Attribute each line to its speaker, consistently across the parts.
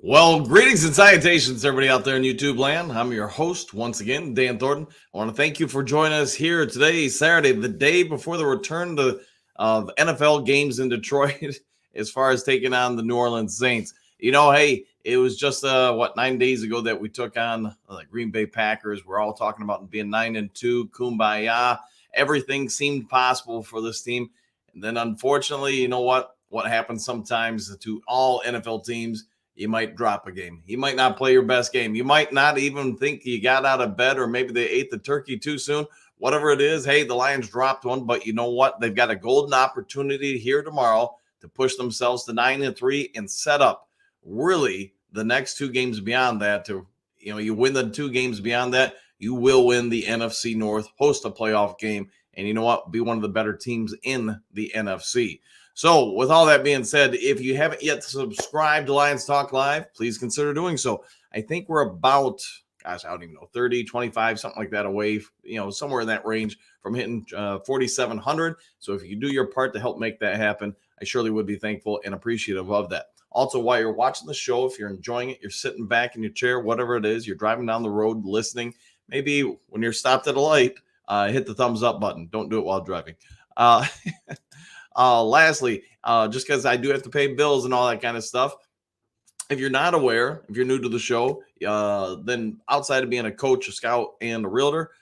Speaker 1: Well, greetings and salutations, everybody out there in YouTube land. I'm your host once again, Dan Thornton. I want to thank you for joining us here today, Saturday, the day before the return of NFL games in Detroit, as far as taking on the New Orleans Saints. Hey, it was just 9 days ago that we took on the Green Bay Packers. We're all talking about being 9-2, kumbaya. Everything seemed possible for this team, and then unfortunately, you know what happens sometimes to all NFL teams. You might drop a game. You might not play your best game. You might not even think you got out of bed, or maybe they ate the turkey too soon. Whatever it is, hey, the Lions dropped one, but you know what? They've got a golden opportunity here tomorrow to push themselves to 9-3 and set up really the next two games beyond that. You win the two games beyond that, you will win the NFC North, host a playoff game, and you know what? Be one of the better teams in the NFC. So with all that being said, if you haven't yet subscribed to Lions Talk Live, please consider doing so. I think we're about, I don't even know, 30, 25, something like that away, somewhere in that range from hitting 4,700. So if you do your part to help make that happen, I surely would be thankful and appreciative of that. Also, while you're watching the show, if you're enjoying it, you're sitting back in your chair, whatever it is, you're driving down the road listening, maybe when you're stopped at a light, hit the thumbs up button. Don't do it while driving. Lastly, just because I do have to pay bills and all that kind of stuff, if you're not aware, if you're new to the show, then outside of being a coach, a scout, and a realtor,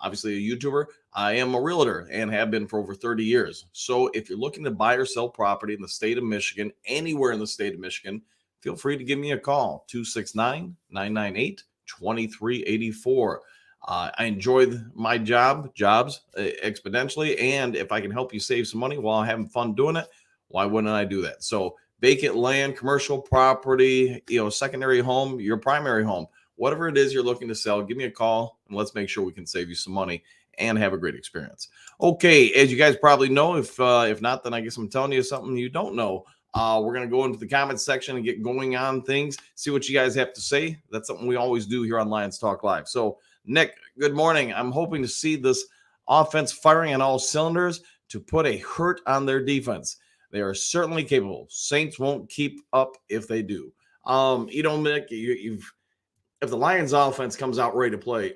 Speaker 1: obviously a YouTuber, I am a realtor and have been for over 30 years. So if you're looking to buy or sell property in the state of Michigan, anywhere in the state of Michigan, feel free to give me a call, 269-998-2384. I enjoy my jobs exponentially. And if I can help you save some money while having fun doing it, why wouldn't I do that? So vacant land, commercial property, secondary home, your primary home, whatever it is you're looking to sell, give me a call and let's make sure we can save you some money and have a great experience. Okay, as you guys probably know, if not, then I guess I'm telling you something you don't know. We're going to go into the comments section and get going on things, see what you guys have to say. That's something we always do here on Lions Talk Live. So Nick, good morning. I'm hoping to see this offense firing on all cylinders to put a hurt on their defense. They are certainly capable. Saints won't keep up if they do. Nick, if the Lions offense comes out ready to play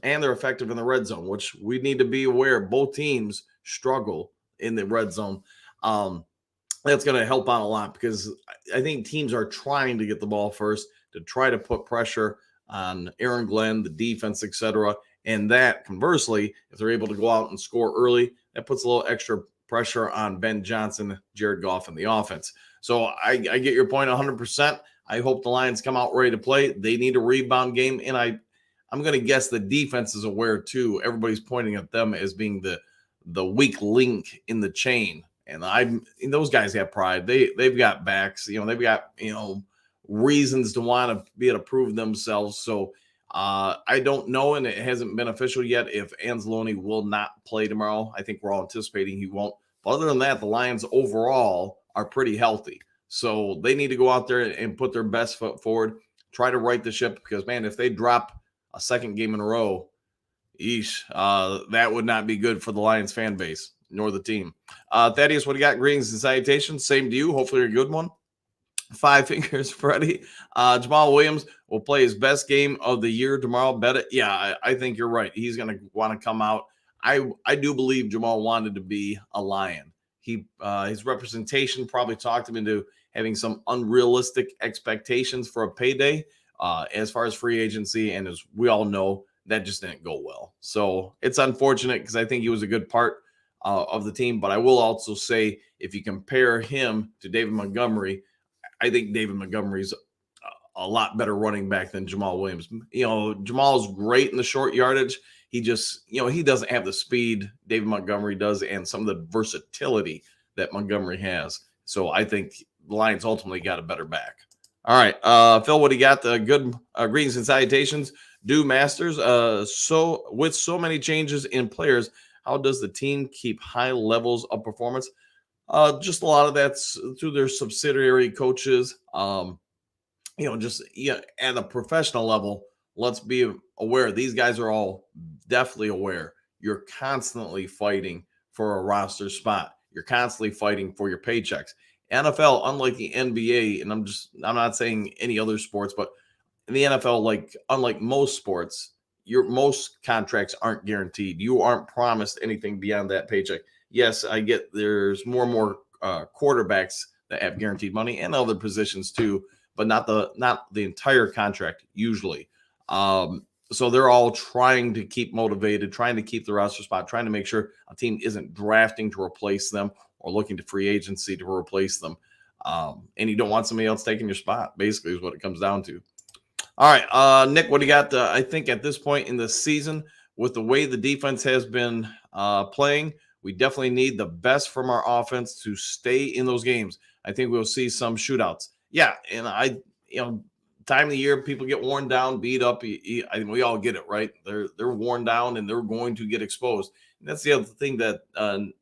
Speaker 1: and they're effective in the red zone, which we need to be aware both teams struggle in the red zone, that's going to help out a lot because I think teams are trying to get the ball first to try to put pressure on Aaron Glenn, the defense, etc. And that, conversely, if they're able to go out and score early, that puts a little extra pressure on Ben Johnson, Jared Goff, and the offense. So I get your point 100%. I hope the Lions come out ready to play. They need a rebound game, and I'm going to guess the defense is aware too. Everybody's pointing at them as being the weak link in the chain, and those guys have pride. They've got backs. They've got reasons to want to be able to prove themselves. So I don't know, and it hasn't been official yet, if Anzalone will not play tomorrow. I think we're all anticipating he won't. But other than that, the Lions overall are pretty healthy. So they need to go out there and put their best foot forward, try to right the ship, because, man, if they drop a second game in a row, that would not be good for the Lions fan base, nor the team. Thaddeus, what do you got? Greetings and salutations. Same to you. Hopefully you're a good one. Five fingers, Freddie. Jamal Williams will play his best game of the year tomorrow. Bet it. Yeah, I think you're right. He's going to want to come out. I do believe Jamal wanted to be a Lion. His representation probably talked him into having some unrealistic expectations for a payday as far as free agency. And as we all know, that just didn't go well. So it's unfortunate because I think he was a good part of the team. But I will also say, if you compare him to David Montgomery, I think David Montgomery's a lot better running back than Jamal Williams. Jamal's great in the short yardage. He just, he doesn't have the speed David Montgomery does and some of the versatility that Montgomery has. So I think the Lions ultimately got a better back. All right, Phil, what do you got? The good greetings and salutations. Do Masters. So with so many changes in players, how does the team keep high levels of performance? Just a lot of that's through their subsidiary coaches. At a professional level, let's be aware. These guys are all definitely aware. You're constantly fighting for a roster spot. You're constantly fighting for your paychecks. NFL, unlike the NBA, and I'm not saying any other sports, but in the NFL, like unlike most sports, your most contracts aren't guaranteed. You aren't promised anything beyond that paycheck. Yes, I get there's more and more quarterbacks that have guaranteed money and other positions too, but not the entire contract usually. So they're all trying to keep motivated, trying to keep the roster spot, trying to make sure a team isn't drafting to replace them or looking to free agency to replace them. And you don't want somebody else taking your spot, basically, is what it comes down to. All right, Nick, what do you got? I think at this point in the season, with the way the defense has been playing, we definitely need the best from our offense to stay in those games. I think we'll see some shootouts. Yeah, and time of the year, people get worn down, beat up. I mean, we all get it, right? They're worn down and they're going to get exposed. And that's the other thing that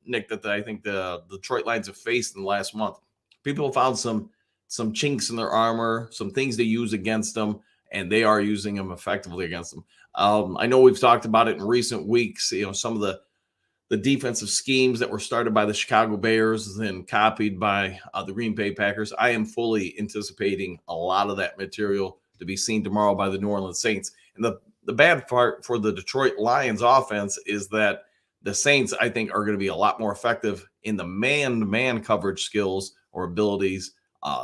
Speaker 1: Nick, that I think the Detroit Lions have faced in the last month. People have found some chinks in their armor, some things to use against them, and they are using them effectively against them. I know we've talked about it in recent weeks. Some of the defensive schemes that were started by the Chicago Bears and copied by the Green Bay Packers. I am fully anticipating a lot of that material to be seen tomorrow by the New Orleans Saints. And the bad part for the Detroit Lions offense is that the Saints, I think, are going to be a lot more effective in the man-to-man coverage skills or abilities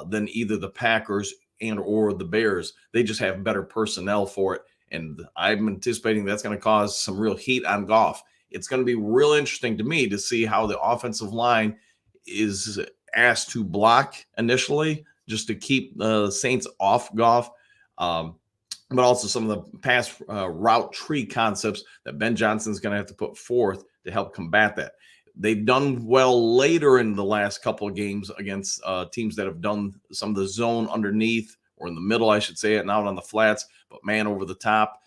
Speaker 1: than either the Packers and or the Bears. They just have better personnel for it. And I'm anticipating that's going to cause some real heat on Goff. It's going to be real interesting to me to see how the offensive line is asked to block initially just to keep the Saints off Goff. But also some of the pass route tree concepts that Ben Johnson's going to have to put forth to help combat that. They've done well later in the last couple of games against teams that have done some of the zone underneath or in the middle, I should say it, and out on the flats, but man over the top.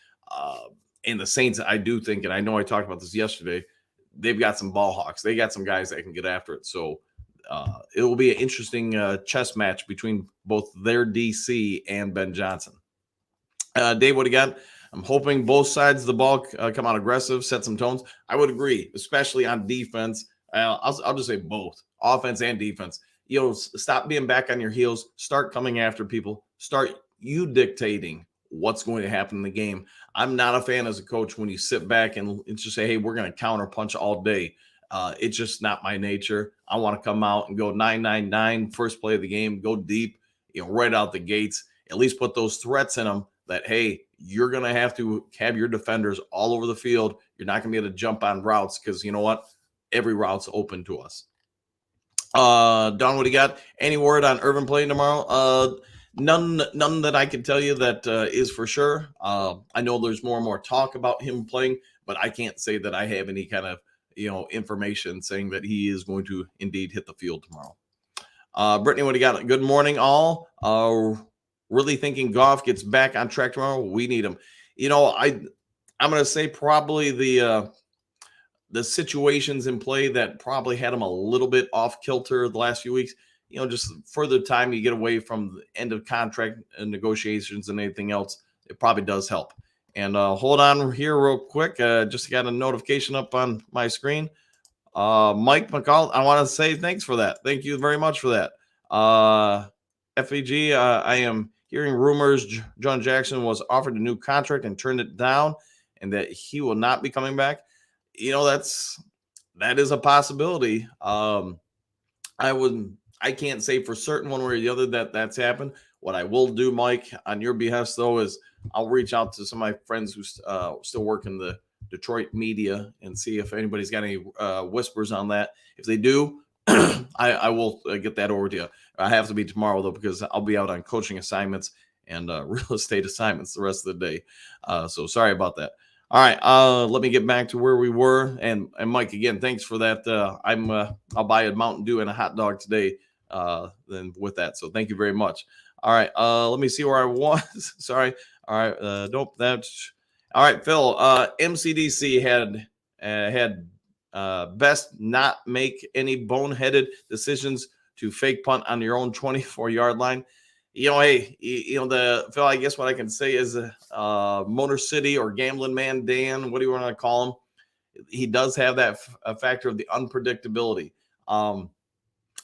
Speaker 1: And the Saints, I do think, and I know I talked about this yesterday, they've got some ball hawks. They got some guys that can get after it. So it will be an interesting chess match between both their DC and Ben Johnson. Dave, what do you got? I'm hoping both sides of the ball come out aggressive, set some tones. I would agree, especially on defense. I'll just say both, offense and defense. Stop being back on your heels. Start coming after people. Start you dictating what's going to happen in the game. I'm not a fan as a coach when you sit back and just say, hey, we're going to counter punch all day. It's just not my nature. I want to come out and go 9-9-9, first play of the game, go deep, right out the gates, at least put those threats in them that, hey, you're going to have your defenders all over the field. You're not going to be able to jump on routes because you know what? Every route's open to us. Don, what do you got? Any word on Irvin playing tomorrow? None that I can tell you that is for sure. I know there's more and more talk about him playing, but I can't say that I have any kind of information saying that he is going to indeed hit the field tomorrow. Brittany, what do you got? Good morning, all. Really thinking Goff gets back on track tomorrow. We need him. I'm going to say probably the situations in play that probably had him a little bit off kilter the last few weeks. Just further time you get away from the end of contract and negotiations and anything else, it probably does help. And hold on here real quick. Just got a notification up on my screen. Mike McCall, I want to say thanks for that. Thank you very much for that. FEG, I am hearing rumors John Jackson was offered a new contract and turned it down and that he will not be coming back. That is a possibility. I can't say for certain one way or the other that that's happened. What I will do, Mike, on your behest, though, is I'll reach out to some of my friends who still work in the Detroit media and see if anybody's got any whispers on that. If they do, I will get that over to you. I have to be tomorrow, though, because I'll be out on coaching assignments and real estate assignments the rest of the day. So sorry about that. All right, let me get back to where we were. And Mike, again, thanks for that. I'll buy a Mountain Dew and a hot dog today then with that. So thank you very much. All right, let me see where I was. Sorry. All right, nope, that's all right. Phil, MCDC had best not make any boneheaded decisions to fake punt on your own 24-yard line. Hey, Phil, I guess what I can say is Motor City or Gambling Man Dan, what do you want to call him? He does have that factor of the unpredictability.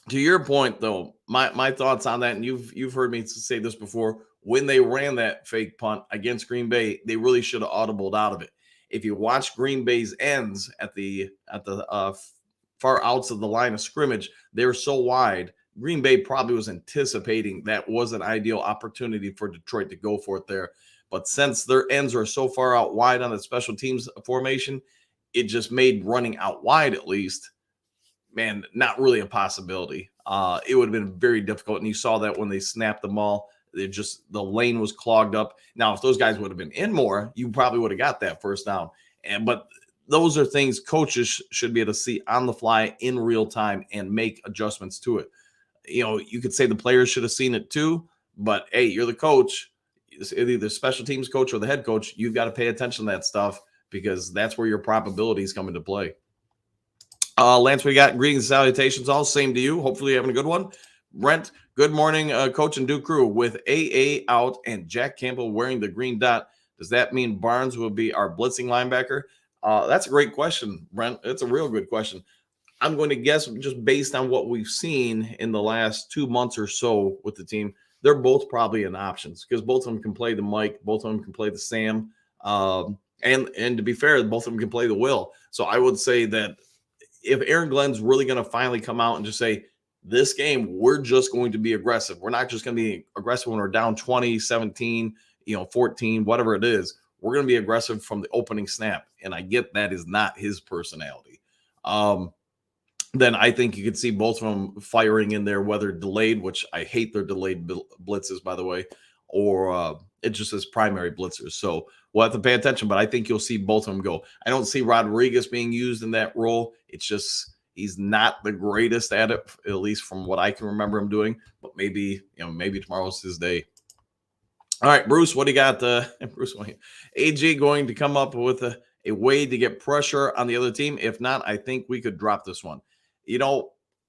Speaker 1: To your point, though, my thoughts on that, and you've heard me say this before. When they ran that fake punt against Green Bay, they really should have audibled out of it. If you watch Green Bay's ends at the far outs of the line of scrimmage, they were so wide. Green Bay probably was anticipating that was an ideal opportunity for Detroit to go for it there. But since their ends are so far out wide on the special teams formation, it just made running out wide at least, man, not really a possibility. It would have been very difficult, and you saw that when they snapped the ball. The lane was clogged up. Now, if those guys would have been in more, you probably would have got that first down. But those are things coaches should be able to see on the fly in real time and make adjustments to it. You could say the players should have seen it too, but hey, you're the coach, either the special teams coach or the head coach. You've got to pay attention to that stuff because that's where your probabilities come into play. Lance, we got greetings and salutations. All same to you. Hopefully, you're having a good one. Brent, good morning, Coach and Duke crew. With AA out and Jack Campbell wearing the green dot, does that mean Barnes will be our blitzing linebacker? That's a great question, Brent. It's a real good question. I'm going to guess, just based on what we've seen in the last 2 months or so with the team, they're both probably in options because both of them can play the Mike, both of them can play the Sam, and to be fair, both of them can play the Will. So I would say that if Aaron Glenn's really going to finally come out and just say, this game, we're just going to be aggressive. We're not just going to be aggressive when we're down 20, 17, 14, whatever it is. We're going to be aggressive from the opening snap. And I get that is not his personality. Then I think you could see both of them firing in there, whether delayed, which I hate their delayed blitzes, by the way, or it just says primary blitzers. So we'll have to pay attention, but I think you'll see both of them go. I don't see Rodriguez being used in that role. It's just he's not the greatest at it, at least from what I can remember him doing. But maybe tomorrow's his day. All right, Bruce, what do you got? Bruce, AG going to come up with a way to get pressure on the other team. If not, I think we could drop this one.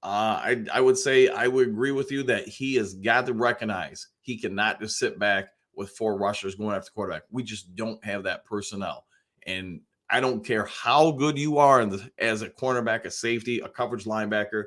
Speaker 1: I would say I would agree with you that he has got to recognize he cannot just sit back with 4 rushers going after the quarterback. We just don't have that personnel. And I don't care how good you are as a cornerback, a safety, a coverage linebacker.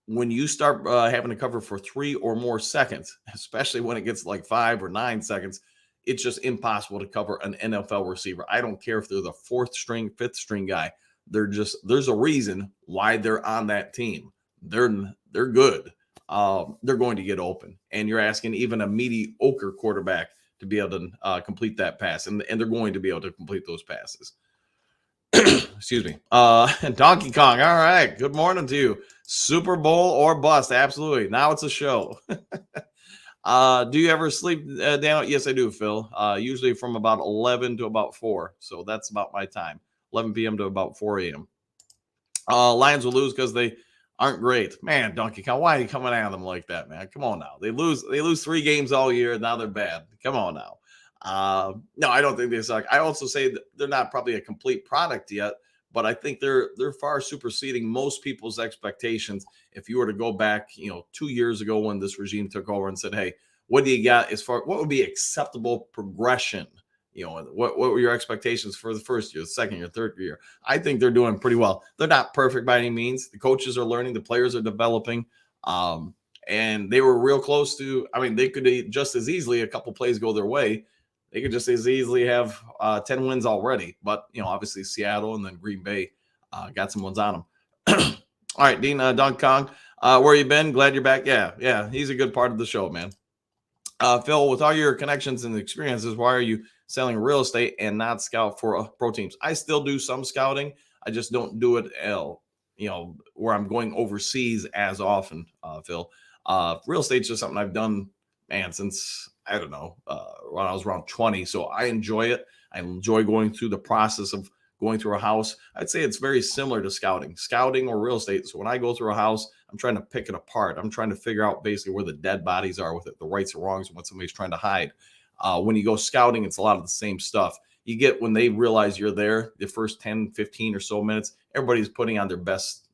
Speaker 1: When you start having to cover for 3 or more seconds, especially when it gets like 5 or 9 seconds, it's just impossible to cover an NFL receiver. I don't care if they're the 4th string, 5th string guy. There's a reason why they're on that team. They're good. They're going to get open, and you're asking even a mediocre quarterback to be able to complete that pass, and they're going to be able to complete those passes. Excuse me. Donkey Kong. All right. Good morning to you. Super Bowl or bust. Absolutely. Now it's a show. Do you ever sleep, Daniel? Yes, I do, Phil. Usually from about 11 to about 4. So that's about my time. 11 p.m. to about 4 a.m. Lions will lose because they aren't great. Man, Donkey Kong, why are you coming at them like that, man? Come on now. They lose 3 games all year. Now they're bad. Come on now. No, I don't think they suck. I also say that they're not probably a complete product yet, but I think they're far superseding most people's expectations. If you were to go back, 2 years ago when this regime took over and said, hey, what do you got as far what would be acceptable progression? What were your expectations for the first year, the second year, third year? I think they're doing pretty well. They're not perfect by any means. The coaches are learning, the players are developing. And they were real close to, they could just as easily, a couple plays go their way, they could just as easily have 10 wins already. But, obviously Seattle and then Green Bay got some ones on them. All right, Dean, Don Kong, where you been? Glad you're back. Yeah, he's a good part of the show, man. Phil, with all your connections and experiences, why are you selling real estate and not scout for pro teams? I still do some scouting. I just don't do it, where I'm going overseas as often, Phil. Real estate's just something I've done, man, since, I don't know, when I was around 20. So I enjoy it. I enjoy going through the process of going through a house. I'd say it's very similar to scouting or real estate. So when I go through a house, I'm trying to pick it apart. I'm trying to figure out basically where the dead bodies are with it, the rights and wrongs, and what somebody's trying to hide. When you go scouting, it's a lot of the same stuff. You get when they realize you're there, the first 10, 15 or so minutes, everybody's putting on their best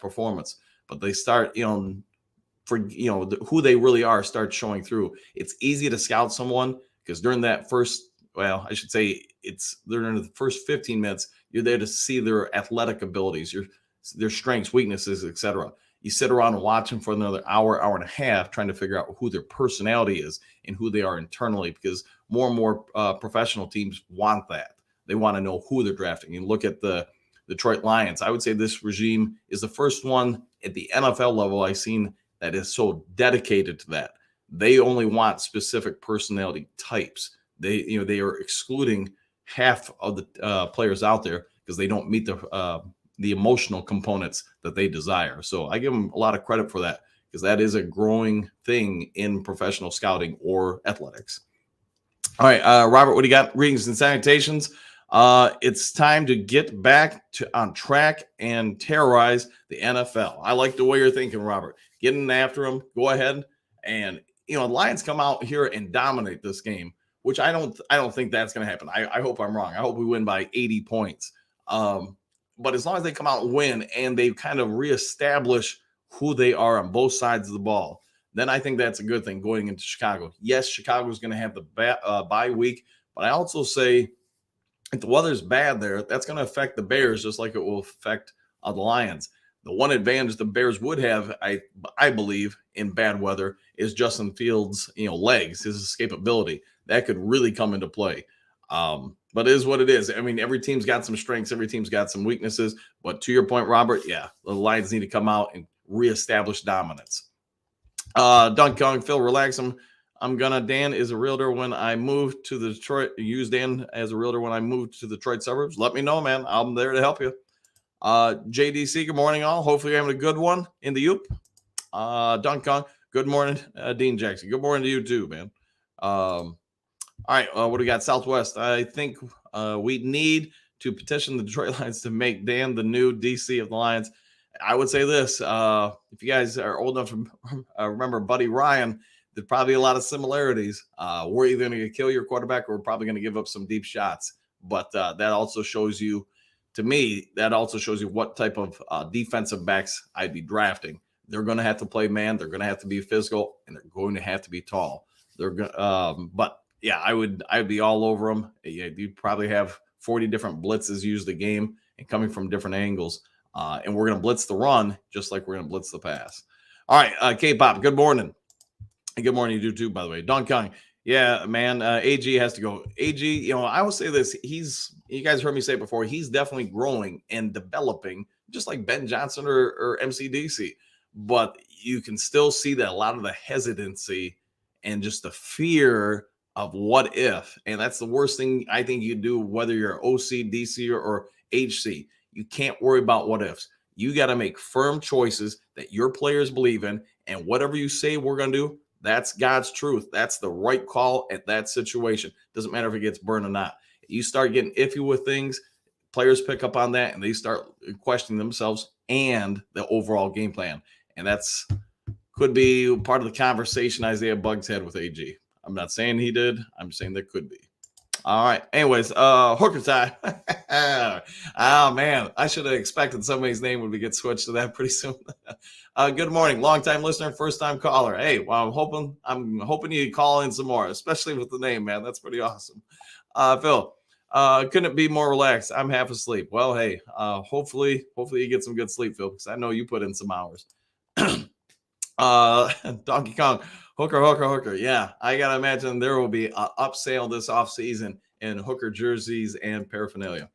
Speaker 1: performance. But they start, who they really are starts showing through. It's easy to scout someone because during that first, well, I should say during the first 15 minutes, you're there to see their athletic abilities, their strengths, weaknesses, etc. you sit around and watch them for another hour, hour and a half, trying to figure out who their personality is and who they are internally, because more and more professional teams want that. They want to know who they're drafting. You look at the Detroit Lions. I would say this regime is the first one at the NFL level I've seen that is so dedicated to that. They only want specific personality types. They are excluding half of the players out there because they don't meet the emotional components that they desire. So I give them a lot of credit for that, because that is a growing thing in professional scouting or athletics. All right, Robert, what do you got? Greetings and salutations. It's time to get back on track and terrorize the NFL. I like the way you're thinking, Robert. Getting after them, go ahead. And the Lions come out here and dominate this game, which I don't think that's going to happen. I hope I'm wrong. I hope we win by 80 points. But as long as they come out and win and they kind of reestablish who they are on both sides of the ball, then I think that's a good thing going into Chicago. Yes, Chicago's going to have the bye week, but I also say if the weather's bad there, that's going to affect the Bears just like it will affect the Lions. The one advantage the Bears would have, I believe, in bad weather is Justin Fields' legs, his escapability. That could really come into play. But it is what it is. I mean, every team's got some strengths, every team's got some weaknesses. But to your point, Robert, yeah, the Lions need to come out and reestablish dominance. Dunk Kong, Phil, relax. Dan is a realtor when I moved to the Detroit. Use Dan as a realtor when I moved to the Detroit suburbs. Let me know, man. I'm there to help you. JDC, good morning, all. Hopefully you're having a good one in the Oop. Dunk Kong, good morning. Dean Jackson, good morning to you too, man. All right, what do we got? Southwest. I think we need to petition the Detroit Lions to make Dan the new DC of the Lions. I would say this. If you guys are old enough to remember Buddy Ryan, there's probably a lot of similarities. We're either going to kill your quarterback or we're probably going to give up some deep shots. But that also shows you, to me, what type of defensive backs I'd be drafting. They're going to have to play man. They're going to have to be physical, and they're going to have to be tall. But yeah, I'd be all over them. You'd probably have 40 different blitzes used a game and coming from different angles. And we're going to blitz the run just like we're going to blitz the pass. All right, K-Pop, good morning. Good morning, you do too, by the way. Don Kong, yeah, man, AG has to go. AG, I will say this. You guys heard me say it before, he's definitely growing and developing, just like Ben Johnson or MCDC. But you can still see that a lot of the hesitancy and just the fear of what if. And that's the worst thing I think you do, whether you're OC, DC, or HC. You can't worry about what ifs. You got to make firm choices that your players believe in. And whatever you say we're going to do, that's God's truth. That's the right call at that situation. Doesn't matter if it gets burned or not. You start getting iffy with things, players pick up on that, and they start questioning themselves and the overall game plan. And that's could be part of the conversation Isaiah Buggs had with AG. I'm not saying he did. I'm saying there could be. All right. Anyways, Hooker time. Oh, man. I should have expected somebody's name would get switched to that pretty soon. Good morning. Long-time listener, first-time caller. Hey, well, I'm hoping you call in some more, especially with the name, man. That's pretty awesome. Phil, couldn't it be more relaxed? I'm half asleep. Well, hey, hopefully you get some good sleep, Phil, because I know you put in some hours. Donkey Kong. Hooker. Yeah, I got to imagine there will be an upsale this offseason in Hooker jerseys and paraphernalia.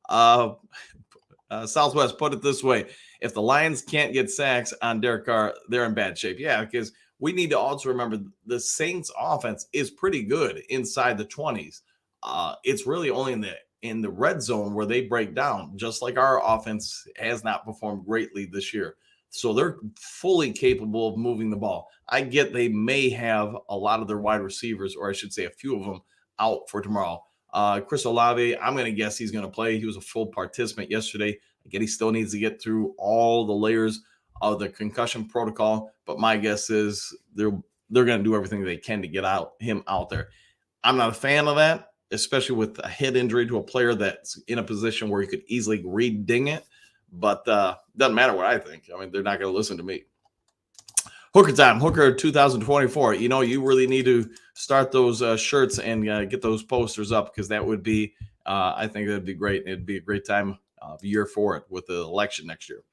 Speaker 1: Southwest, put it this way. If the Lions can't get sacks on Derek Carr, they're in bad shape. Yeah, because we need to also remember the Saints offense is pretty good inside the 20s. It's really only in the red zone where they break down, just like our offense has not performed greatly this year. So they're fully capable of moving the ball. I get they may have a lot of their wide receivers, or I should say a few of them, out for tomorrow. Chris Olave, I'm going to guess he's going to play. He was a full participant yesterday. I get he still needs to get through all the layers of the concussion protocol, but my guess is they're going to do everything they can to get him out there. I'm not a fan of that, especially with a head injury to a player that's in a position where he could easily re-ding it. But doesn't matter what I think. I mean, they're not going to listen to me. Hooker time, Hooker 2024. You really need to start those shirts and get those posters up, because that would be, I think that'd be great. It'd be a great time of year for it with the election next year.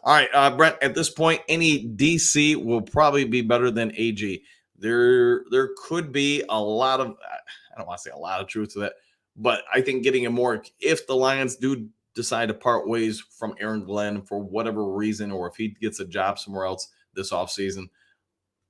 Speaker 1: All All right, Brent. At this point, any DC will probably be better than AG. There could be a lot of, I don't want to say a lot of truth to that, but I think getting a more, if the Lions do decide to part ways from Aaron Glenn for whatever reason, or if he gets a job somewhere else this offseason,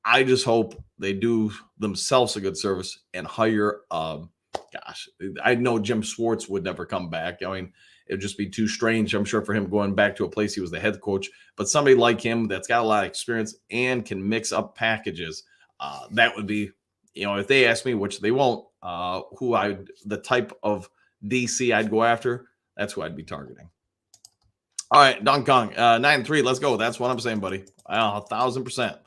Speaker 1: I just hope they do themselves a good service and hire. Gosh, I know Jim Schwartz would never come back. I mean, it'd just be too strange, I'm sure, for him going back to a place he was the head coach. But somebody like him that's got a lot of experience and can mix up packages, that would be, if they ask me, which they won't, the type of DC I'd go after, that's who I'd be targeting. All right, Don Kong, 9-3. Let's go. That's what I'm saying, buddy. 1,000%.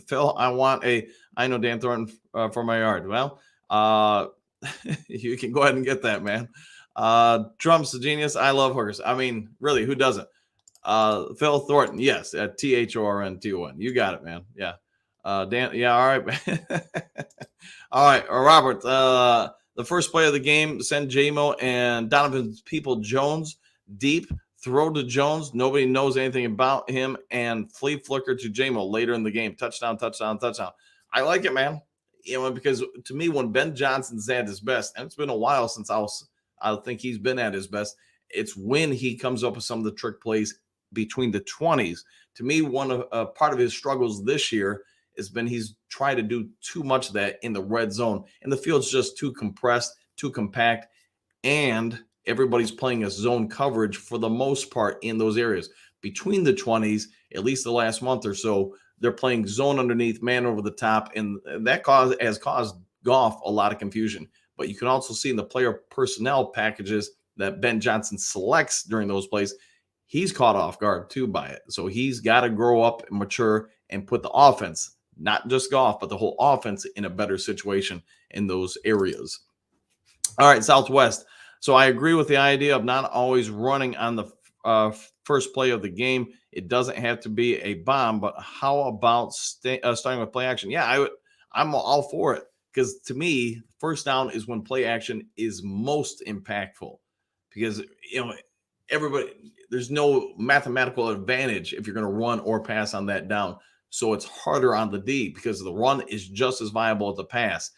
Speaker 1: Phil, I know Dan Thornton for my yard. Well, you can go ahead and get that, man. Trump's a genius. I love hookers. I mean, really, who doesn't? Phil Thornton, yes, at THORNTON. You got it, man. Yeah. Dan, yeah, all right. All right, Robert, the first play of the game, send JMO and Donovan People-Jones deep, throw to Jones. Nobody knows anything about him, and flea flicker to JMO later in the game. Touchdown, touchdown, touchdown. I like it, man. Because to me, when Ben Johnson's at his best, and it's been a while since I think he's been at his best, it's when he comes up with some of the trick plays between the 20s. To me, part of his struggles this year has been he's tried to do too much of that in the red zone, and the field's just too compressed, too compact, and everybody's playing a zone coverage for the most part in those areas. Between the 20s, at least the last month or so, they're playing zone underneath, man over the top, and that has caused Goff a lot of confusion. But you can also see in the player personnel packages that Ben Johnson selects during those plays, he's caught off guard too by it. So he's got to grow up and mature and put the offense, not just Goff, but the whole offense in a better situation in those areas. All right, Southwest. So I agree with the idea of not always running on the first play of the game. It doesn't have to be a bomb, but how about starting with play action? Yeah, I'm all for it, because to me, first down is when play action is most impactful, because there's no mathematical advantage if you're going to run or pass on that down. So it's harder on the D because the run is just as viable as the pass.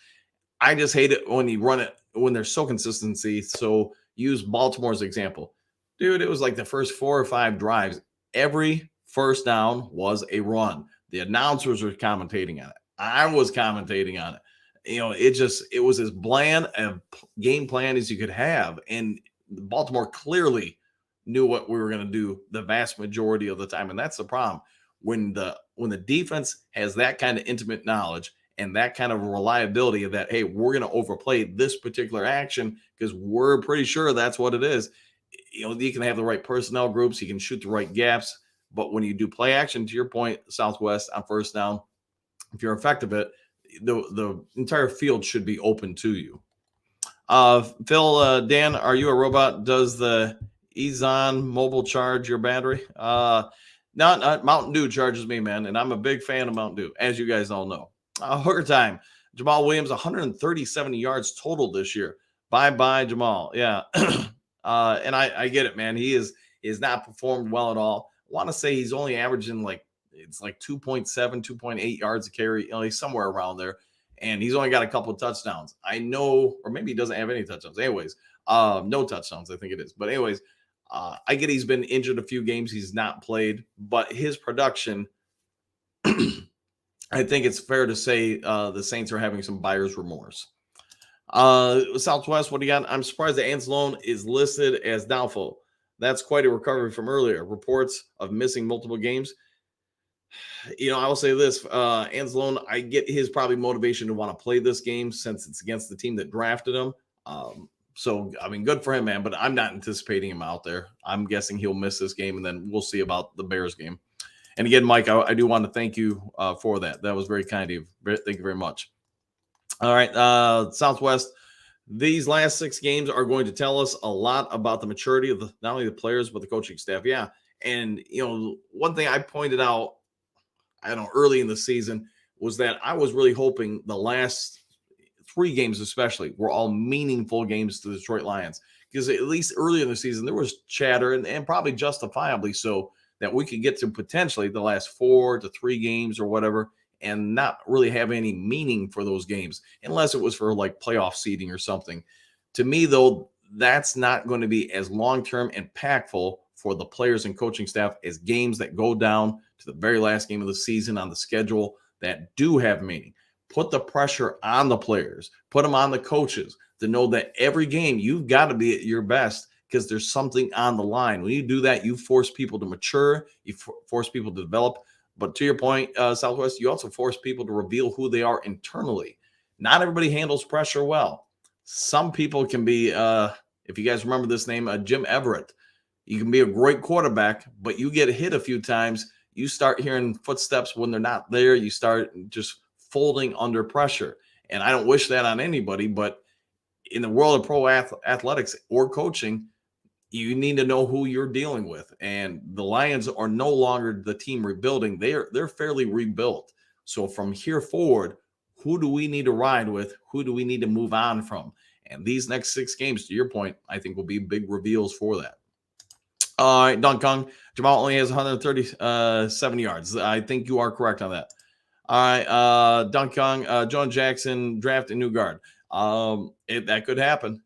Speaker 1: I just hate it when you run it when there's so consistency. So use Baltimore's example. Dude, it was like the first 4 or 5 drives. Every first down was a run. The announcers were commentating on it. I was commentating on it. It was as bland a game plan as you could have. And Baltimore clearly knew what we were going to do the vast majority of the time. And that's the problem. When the defense has that kind of intimate knowledge and that kind of reliability of that, hey, we're going to overplay this particular action because we're pretty sure that's what it is. You can have the right personnel groups, you can shoot the right gaps, but when you do play action, to your point, Southwest on first down, if you're effective at it, the entire field should be open to you. Phil, Dan, are you a robot? Does the Ezon mobile charge your battery? Not Mountain Dew charges me, man, and I'm a big fan of Mountain Dew, as you guys all know. Hooker time. Jamal Williams, 137 yards total this year. Bye, Jamal. Yeah. And I get it, man. He is not performed well at all. I want to say he's only averaging it's like 2.7, 2.8 yards a carry. He's somewhere around there. And he's only got a couple of touchdowns. I know, or maybe he doesn't have any touchdowns. Anyways, no touchdowns, I think it is. But anyways, I get he's been injured a few games. He's not played. But his production, I think it's fair to say the Saints are having some buyer's remorse. Southwest, what do you got? I'm surprised that Anzalone is listed as doubtful. That's quite a recovery from earlier. Reports of missing multiple games. I will say this, Anzalone, I get his probably motivation to want to play this game since it's against the team that drafted him. So, I mean, good for him, man, but I'm not anticipating him out there. I'm guessing he'll miss this game, and then we'll see about the Bears game. And again, Mike, I do want to thank you for that. That was very kind of you. Thank you very much. All right, Southwest, these last 6 games are going to tell us a lot about the maturity of not only the players, but the coaching staff. Yeah, and, one thing I pointed out, early in the season was that I was really hoping the last 3 games especially were all meaningful games to the Detroit Lions, because at least early in the season, there was chatter and probably justifiably so that we could get to potentially the last 4 to 3 games or whatever and not really have any meaning for those games unless it was for like playoff seeding or something. To me, though, that's not going to be as long-term impactful for the players and coaching staff as games that go down to the very last game of the season on the schedule that do have meaning. Put the pressure on the players, put them on the coaches to know that every game you've got to be at your best because there's something on the line. When you do that, you force people to mature, you force people to develop. But to your point, Southwest, you also force people to reveal who they are internally. Not everybody handles pressure well. Some people can be, if you guys remember this name, Jim Everett. You can be a great quarterback, but you get hit a few times. You start hearing footsteps when they're not there. You start just folding under pressure. And I don't wish that on anybody, but in the world of pro athletics or coaching, you need to know who you're dealing with. And the Lions are no longer the team rebuilding. They're fairly rebuilt. So from here forward, who do we need to ride with? Who do we need to move on from? And these next 6 games, to your point, I think will be big reveals for that. All right, Dunk Kong. Jamal only has 137 yards. I think you are correct on that. All right, Dunk Kong, John Jackson draft a new guard. That could happen.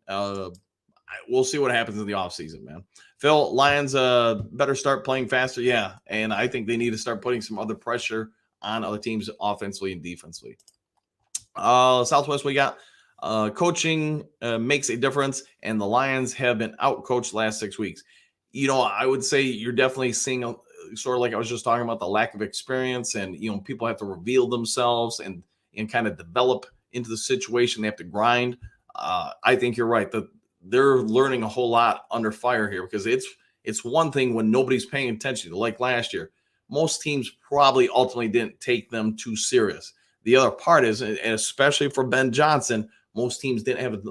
Speaker 1: We'll see what happens in the offseason, man. Phil, Lions better start playing faster. Yeah, and I think they need to start putting some other pressure on other teams offensively and defensively. Southwest, we got coaching makes a difference, and the Lions have been out-coached last 6 weeks. I would say you're definitely seeing sort of like I was just talking about the lack of experience, and people have to reveal themselves and kind of develop into the situation. They have to grind. I think you're right that they're learning a whole lot under fire here, because it's one thing when nobody's paying attention. Like last year, most teams probably ultimately didn't take them too serious. The other part is, and especially for Ben Johnson, most teams didn't have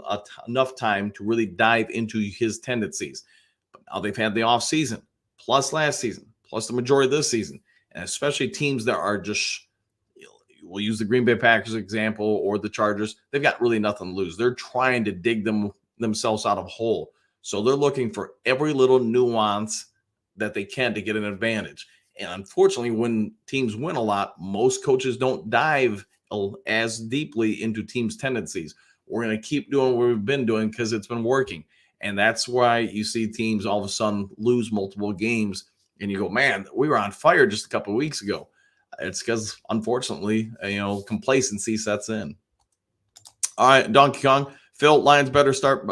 Speaker 1: enough time to really dive into his tendencies. But now they've had the off season, plus last season, plus the majority of this season, and especially teams that are just, we'll use the Green Bay Packers example or the Chargers. They've got really nothing to lose. They're trying to dig themselves out of a hole. So they're looking for every little nuance that they can to get an advantage. And unfortunately, when teams win a lot, most coaches don't dive as deeply into teams' tendencies. We're going to keep doing what we've been doing because it's been working. And that's why you see teams all of a sudden lose multiple games. And you go, man, we were on fire just a couple of weeks ago. It's because, unfortunately, complacency sets in. All right, Donkey Kong. Phil, Lions better start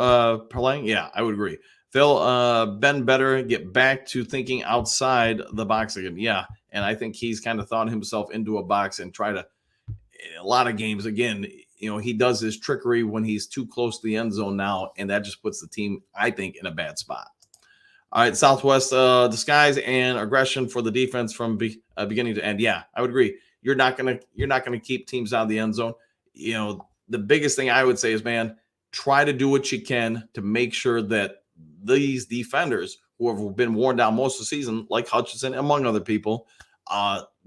Speaker 1: playing. Yeah, I would agree. Phil, Ben better get back to thinking outside the box again. Yeah, and I think he's kind of thought himself into a box and try to, a lot of games, again, he does his trickery when he's too close to the end zone now, and that just puts the team, I think, in a bad spot. All right, Southwest, disguise and aggression for the defense from beginning to end. Yeah, I would agree. You're not gonna keep teams out of the end zone. The biggest thing I would say is, man, try to do what you can to make sure that these defenders who have been worn down most of the season, like Hutchinson, among other people,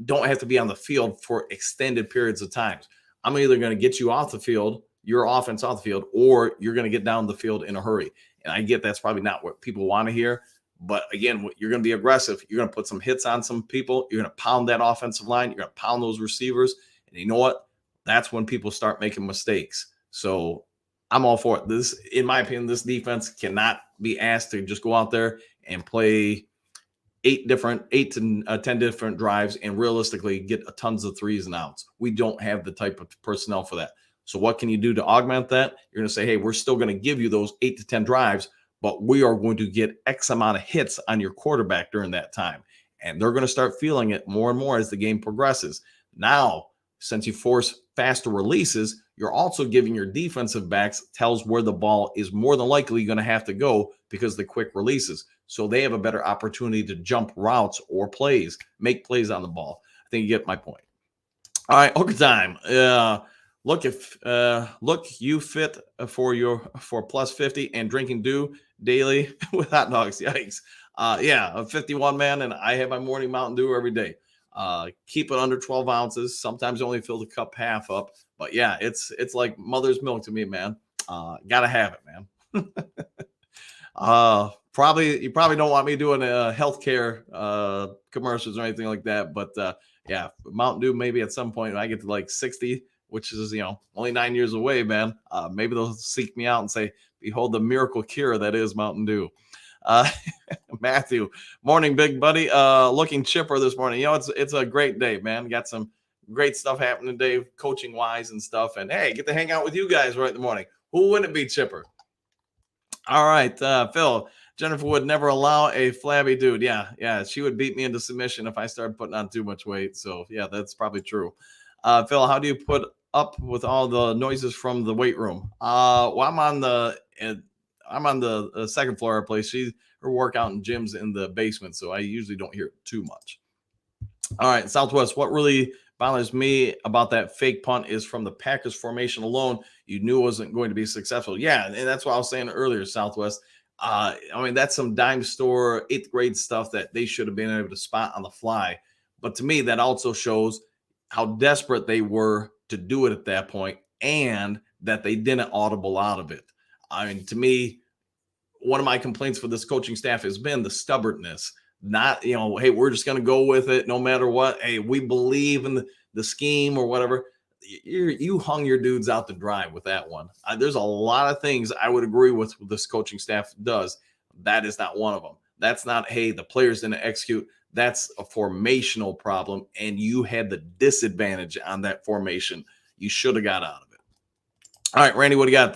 Speaker 1: don't have to be on the field for extended periods of time. I'm either going to get you off the field, your offense off the field, or you're going to get down the field in a hurry. And I get that's probably not what people want to hear. But again, you're going to be aggressive. You're going to put some hits on some people. You're going to pound that offensive line. You're going to pound those receivers. And you know what? That's when people start making mistakes. So I'm all for it. This, in my opinion, this defense cannot be asked to just go out there and play 8 to 10 different drives and realistically get tons of 3s and outs. We don't have the type of personnel for that. So what can you do to augment that? You're going to say, hey, we're still going to give you those 8 to 10 drives, but we are going to get X amount of hits on your quarterback during that time. And they're going to start feeling it more and more as the game progresses. Now, since you force faster releases, you're also giving your defensive backs tells where the ball is more than likely going to have to go because of the quick releases. So they have a better opportunity to jump routes or make plays on the ball. I think you get my point. All right, hooker time. Look, you fit for plus 50 and drinking dew daily with hot dogs. Yikes. I'm 51, man, and I have my morning Mountain Dew every day. Keep it under 12 ounces. Sometimes only fill the cup half up. But yeah, it's like mother's milk to me, man. Gotta have it, man. Probably you probably don't want me doing healthcare commercials or anything like that. But yeah, Mountain Dew maybe at some point when I get to like 60, which is only 9 years away, man. Maybe they'll seek me out and say, "Behold the miracle cure that is Mountain Dew." Uh, Matthew, morning, big buddy. Looking chipper this morning. It's a great day, man. Got some great stuff happening today, coaching wise and stuff. And hey, get to hang out with you guys right in the morning. Who wouldn't be chipper? All right, Phil. Jennifer would never allow a flabby dude. Yeah, she would beat me into submission if I started putting on too much weight. So yeah, that's probably true. Phil, how do you put up with all the noises from the weight room? Well, I'm on the second floor of our place. Her workout and gyms in the basement, so I usually don't hear it too much. All right, Southwest. What really bothers me about that fake punt is from the Packers formation alone, you knew it wasn't going to be successful. Yeah, and that's what I was saying earlier, Southwest. I mean, that's some dime store 8th grade stuff that they should have been able to spot on the fly. But to me, that also shows how desperate they were to do it at that point and that they didn't audible out of it. I mean, to me, one of my complaints for this coaching staff has been the stubbornness. Not, hey, we're just going to go with it no matter what. Hey, we believe in the scheme or whatever. You hung your dudes out to dry with that one. There's a lot of things I would agree with this coaching staff does. That is not one of them. That's not, hey, the players didn't execute. That's a formational problem, and you had the disadvantage on that formation. You should have got out of it. All right, Randy, what do you got?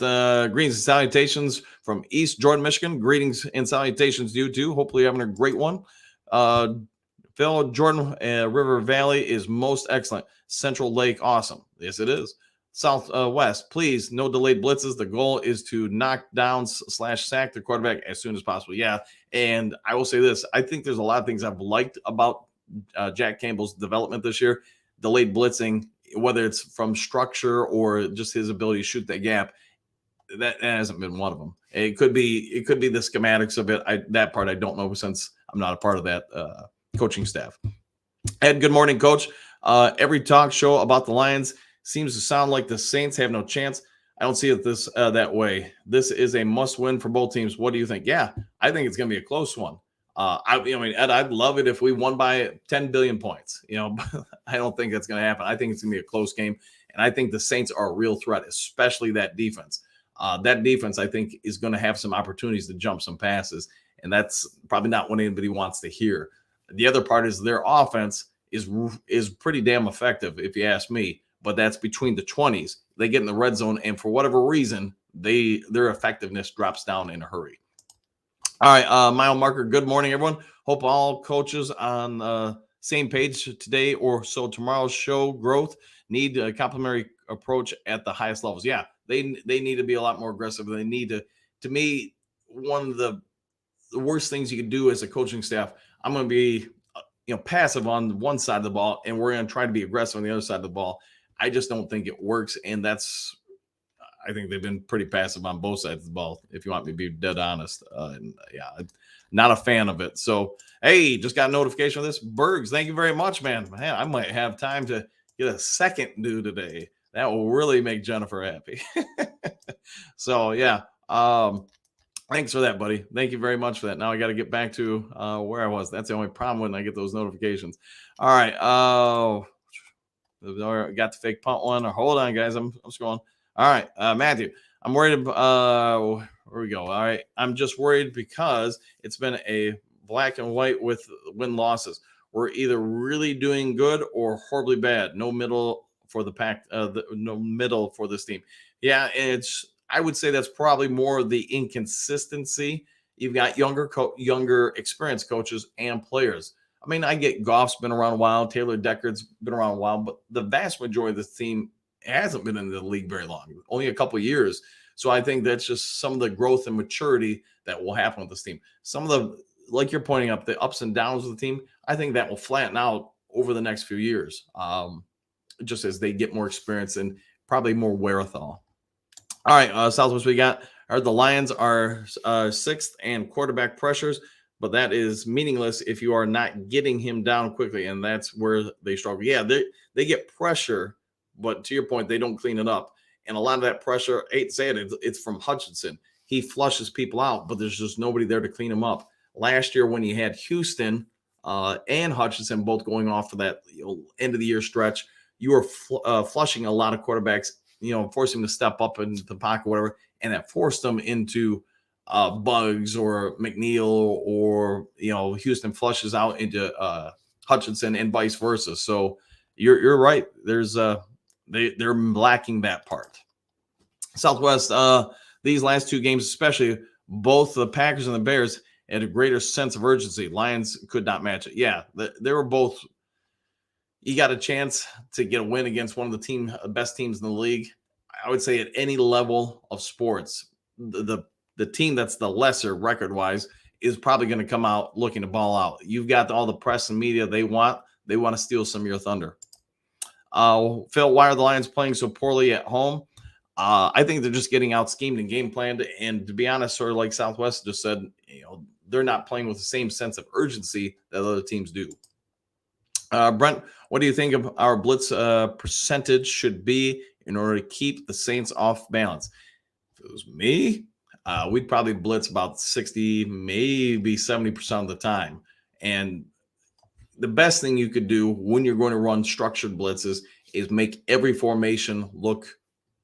Speaker 1: Greetings and salutations from East Jordan, Michigan. Greetings and salutations to you too. Hopefully you're having a great one. Phil, Jordan, River Valley is most excellent. Central Lake, awesome. Yes, it is. Southwest, please, no delayed blitzes. The goal is to knock down / sack the quarterback as soon as possible. Yeah, and I will say this. I think there's a lot of things I've liked about Jack Campbell's development this year. Delayed blitzing, whether it's from structure or just his ability to shoot that gap, that hasn't been one of them. It could be the schematics of it. That part I don't know since I'm not a part of that coaching staff. Ed, good morning, Coach. Every talk show about the Lions seems to sound like the Saints have no chance. I don't see it that way. This is a must-win for both teams. What do you think? Yeah, I think it's going to be a close one. Ed, I'd love it if we won by 10 billion points. I don't think that's going to happen. I think it's going to be a close game, and I think the Saints are a real threat, especially that defense. That defense, I think, is going to have some opportunities to jump some passes, and that's probably not what anybody wants to hear. The other part is their offense is pretty damn effective, if you ask me, but that's between the 20s. They get in the red zone, and for whatever reason, their effectiveness drops down in a hurry. All right, mile marker. Good morning, everyone. Hope all coaches on the same page today or so tomorrow's show growth need a complementary approach at the highest levels. Yeah, they need to be a lot more aggressive. They need to me, one of the worst things you can do as a coaching staff, I'm going to be passive on one side of the ball, and we're going to try to be aggressive on the other side of the ball. I just don't think it works, and I think they've been pretty passive on both sides of the ball, if you want me to be dead honest. Not a fan of it. So, hey, just got a notification of this. Bergs, thank you very much, man. Man, I might have time to get a second due today. That will really make Jennifer happy. So, yeah. Thanks for that, buddy. Thank you very much for that. Now I got to get back to where I was. That's the only problem when I get those notifications. All right. Got the fake punt one. Hold on, guys. I'm scrolling. All right, Matthew. I'm worried about where we go. All right. I'm just worried because it's been a black and white with win losses. We're either really doing good or horribly bad. No middle for the pack. No middle for this team. Yeah, I would say that's probably more the inconsistency. You've got younger experienced coaches and players. I mean, I get Goff's been around a while. Taylor Deckard's been around a while, but the vast majority of this team hasn't been in the league very long, only a couple of years. So I think that's just some of the growth and maturity that will happen with this team. Some of the, like you're pointing up, the ups and downs of the team, I think that will flatten out over the next few years, just as they get more experience and probably more wherewithal. All right, Southwest, we got the Lions are sixth and quarterback pressures, but that is meaningless if you are not getting him down quickly, and that's where they struggle. Yeah, they get pressure, but to your point, they don't clean it up. And a lot of that pressure, I hate to say it, it's from Hutchinson. he flushes people out, but there's just nobody there to clean him up. Last year, when you had Houston and Hutchinson both going off for that end of the year stretch, you were flushing a lot of quarterbacks, forcing them to step up into the pocket, whatever, and that forced them into Bugs or McNeil, or Houston flushes out into Hutchinson and vice versa. So you're right. There's they're lacking that part. Southwest, these last two games, especially both the Packers and the Bears, had a greater sense of urgency. Lions could not match it. Yeah, they were both. You got a chance to get a win against one of the best teams in the league. I would say at any level of sports, the team that's the lesser record-wise is probably going to come out looking to ball out. You've got all the press and media they want. They want to steal some of your thunder. Phil, why are the Lions playing so poorly at home? I think they're just getting out schemed and game planned. And to be honest, sort of like Southwest just said, they're not playing with the same sense of urgency that other teams do. Brent, what do you think of our blitz percentage should be in order to keep the Saints off balance? If it was me, we'd probably blitz about 60, maybe 70% of the time. And the best thing you could do when you're going to run structured blitzes is make every formation look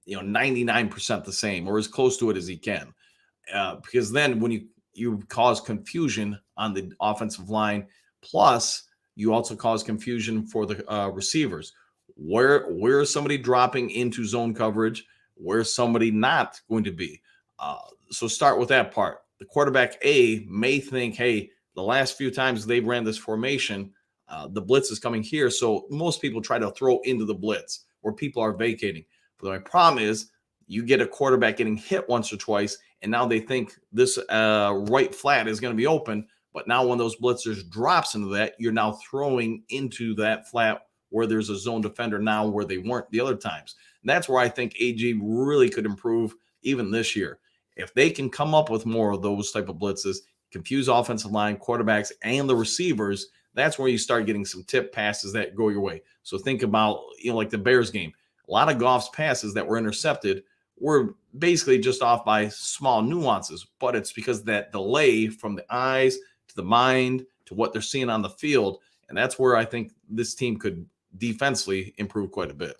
Speaker 1: 99% the same or as close to it as you can, because then when you cause confusion on the offensive line, plus you also cause confusion for the receivers. Where is somebody dropping into zone coverage? Where's somebody not going to be? So start with that part. The quarterback A may think, hey, the last few times they ran this formation, the blitz is coming here. So most people try to throw into the blitz where people are vacating. But my problem is you get a quarterback getting hit once or twice, and now they think this right flat is going to be open. But now when those blitzers drops into that, you're now throwing into that flat where there's a zone defender now where they weren't the other times. And that's where I think AG really could improve even this year. If they can come up with more of those type of blitzes, confuse offensive line, quarterbacks, and the receivers, that's where you start getting some tip passes that go your way. So think about, like the Bears game. A lot of Goff's passes that were intercepted were basically just off by small nuances, but it's because that delay from the eyes to the mind to what they're seeing on the field. And that's where I think this team could defensively improve quite a bit.